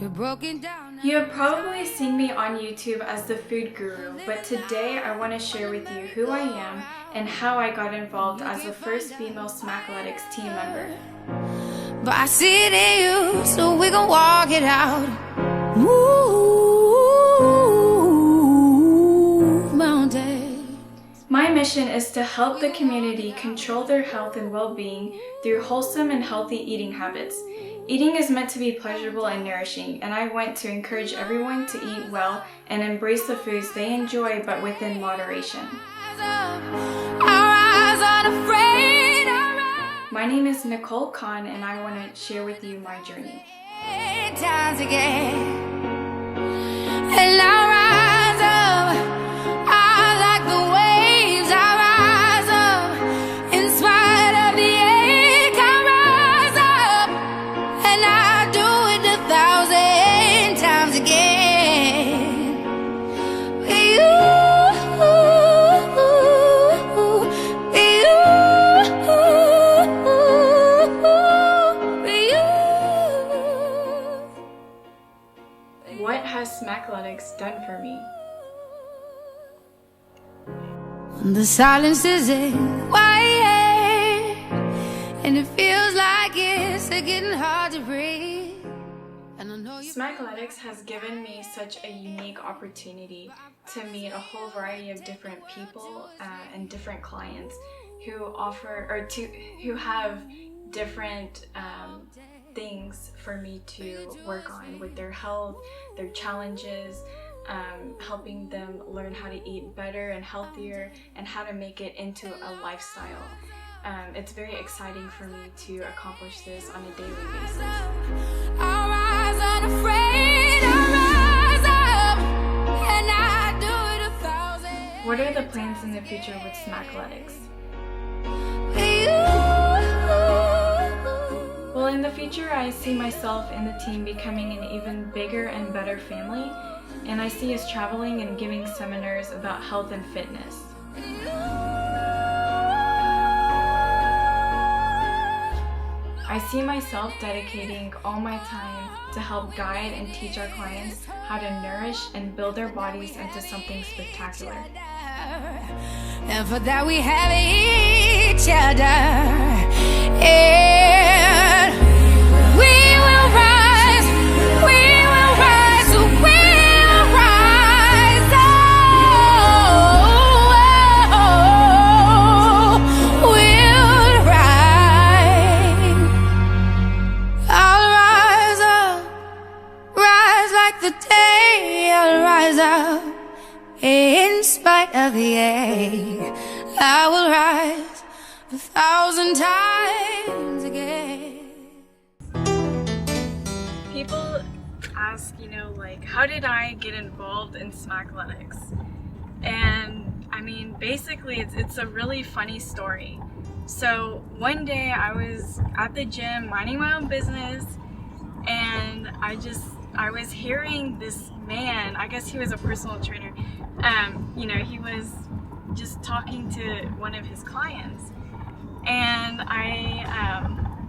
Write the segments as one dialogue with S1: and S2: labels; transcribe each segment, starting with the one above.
S1: You have probably seen me on YouTube as the food guru, but today I want to share with you who I am and how I got involved as the first female Smackletics team member.
S2: But I see it in you, so we gon' walk it out. Move mountains.
S1: My mission is to help the community control their health and well-being through wholesome and healthy eating habits. Eating is meant to be pleasurable and nourishing, and I want to encourage everyone to eat well and embrace the foods they enjoy, but within moderation. My name is Nicole and I want to share with you my journey. What has Smackletics done for me?
S2: The silence is quiet, and it feels like it's getting hard to breathe. And I know
S1: Smackletics has given me such a unique opportunity to meet a whole variety of different people and different clients who offer who have different things for me to work on with their health, their challenges, helping them learn how to eat better and healthier and how to make it into a lifestyle. It's very exciting for me to accomplish this on a daily basis. What are the plans in the future with Smackletics? Well, in the future, I see myself and the team becoming an even bigger and better family, and I see us traveling and giving seminars about health and fitness. I see myself dedicating all my time to help guide and teach our clients how to nourish and build their bodies into something spectacular.
S2: And for that we have each other. And we will rise, we will rise, we will rise. We'll rise. I'll rise up, rise like the day. I'll rise up in spite of the ache. I will rise 1,000 times again.
S1: People ask, like, how did I get involved in Smackletics? And I mean, basically, it's a really funny story. So one day I was at the gym minding my own business, and I was hearing this man, I guess he was a personal trainer, he was just talking to one of his clients, and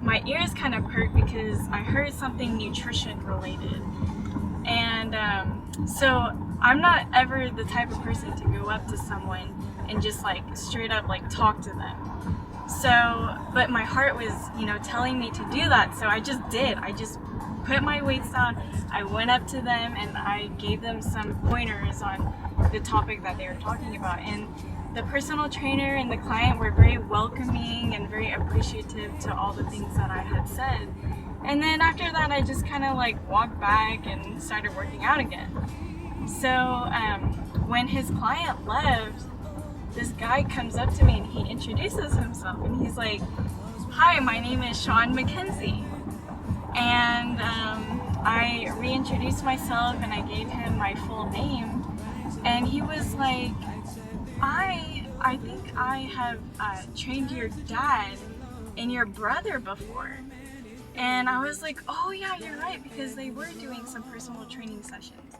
S1: my ears kind of perked because I heard something nutrition related, and so I'm not ever the type of person to go up to someone and just like straight up like talk to them. So, but my heart was, telling me to do that, so I just did. I just put my weights down, I went up to them, and I gave them some pointers on the topic that they were talking about. And the personal trainer and the client were very welcoming and very appreciative to all the things that I had said. And then after that, I just kind of like walked back and started working out again. So when his client left, this guy comes up to me and he introduces himself, and he's like, "Hi, my name is Sean McKenzie." And I reintroduced myself and I gave him my full name, and he was like, I think I have trained your dad and your brother before. And I was like, oh yeah, you're right, because they were doing some personal training sessions.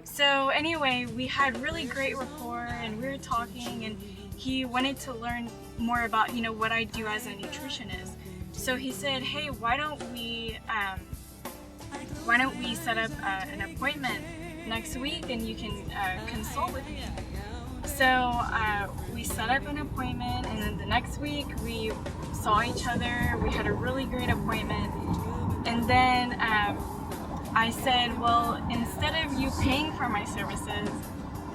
S1: So anyway, we had really great rapport and we were talking, and he wanted to learn more about, what I do as a nutritionist. So he said, hey, why don't we why don't we set up an appointment next week and you can consult with me. So we set up an appointment, and then the next week we saw each other. We had a really great appointment, and then I said, well, instead of you paying for my services,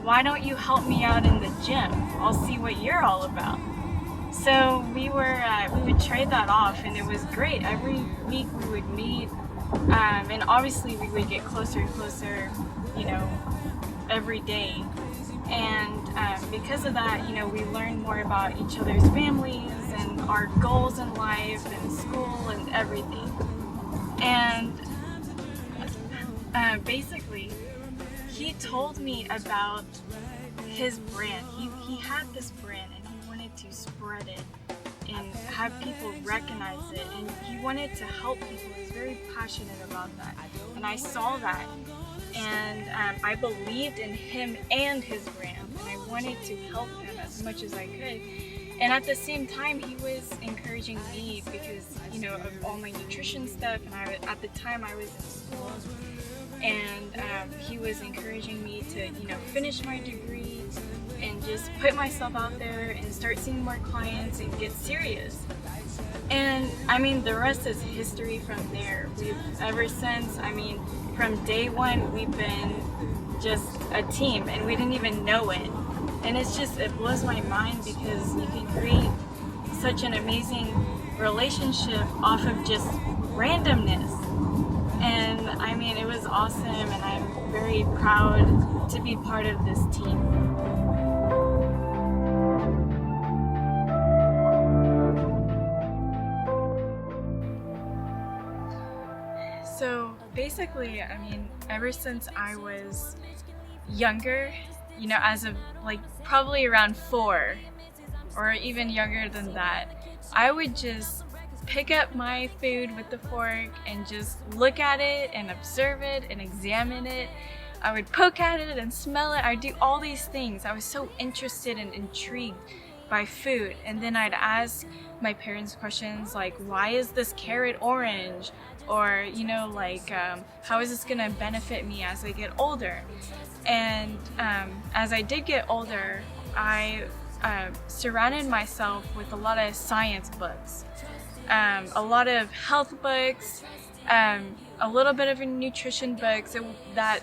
S1: why don't you help me out in the gym? I'll see what you're all about. So we would trade that off, and it was great. Every week we would meet, and obviously we would get closer and closer, you know, every day. And because of that, you know, we learned more about each other's families and our goals in life and school and everything. And basically, he told me about his brand. He had this brand and he wanted to spread it and have people recognize it, and he wanted to help people. He's very passionate about that, and I saw that, and I believed in him and his brand, and I wanted to help him as much as I could. And at the same time, he was encouraging me because, you know, of all my nutrition stuff, and at the time I was in school, and he was encouraging me to, you know, finish my degree and just put myself out there and start seeing more clients and get serious. And I mean, the rest is history from there. Ever since, I mean, from day one, we've been just a team, and we didn't even know it. And it blows my mind because you can create such an amazing relationship off of just randomness. And I mean, it was awesome, and I'm very proud to be part of this team. So basically, I mean, ever since I was younger, you know, as of like probably around 4 or even younger than that, I would just pick up my food with the fork and just look at it and observe it and examine it. I would poke at it and smell it. I'd do all these things. I was so interested and intrigued by food. And then I'd ask my parents questions like, why is this carrot orange? Or, you know, like, how is this gonna benefit me as I get older? And as I did get older, I surrounded myself with a lot of science books, a lot of health books, a little bit of nutrition books. That,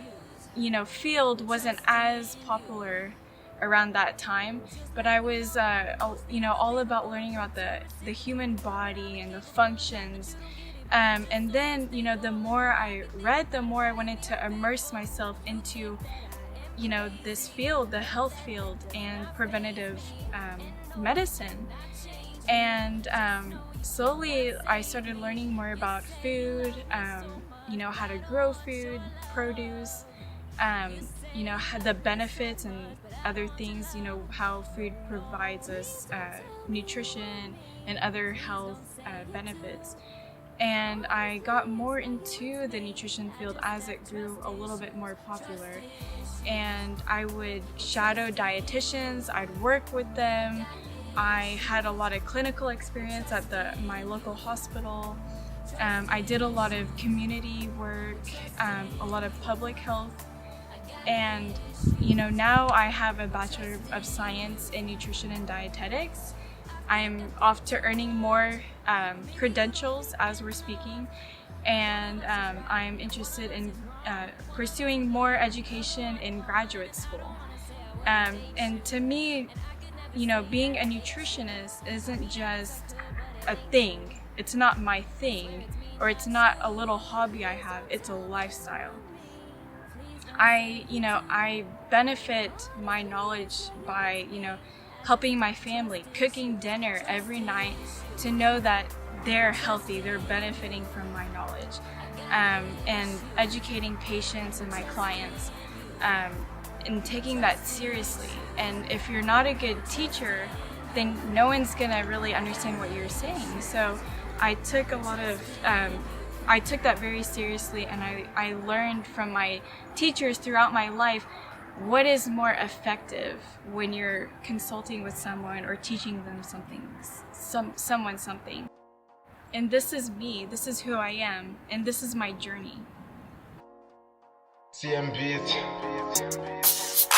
S1: you know, field wasn't as popular around that time, but I was, you know, all about learning about the human body and the functions. And then, you know, the more I read, the more I wanted to immerse myself into, you know, this field, the health field and preventative medicine. And slowly I started learning more about food, you know, how to grow food, produce, you know, the benefits and other things, you know, how food provides us nutrition and other health benefits. And I got more into the nutrition field as it grew a little bit more popular. And I would shadow dietitians, I'd work with them. I had a lot of clinical experience at my local hospital. I did a lot of community work, a lot of public health. And, you know, now I have a Bachelor of Science in Nutrition and Dietetics. I'm off to earning more credentials as we're speaking, and I'm interested in pursuing more education in graduate school. And to me, you know, being a nutritionist isn't just a thing. It's not my thing, or it's not a little hobby I have. It's a lifestyle. I benefit my knowledge by, you know, helping my family, cooking dinner every night to know that they're healthy, they're benefiting from my knowledge, and educating patients and my clients, and taking that seriously. And if you're not a good teacher, then no one's gonna really understand what you're saying. So I took I took that very seriously, and I learned from my teachers throughout my life what is more effective when you're consulting with someone or teaching them someone something. And this is me, this is who I am, and this is my journey.
S3: CM Beat.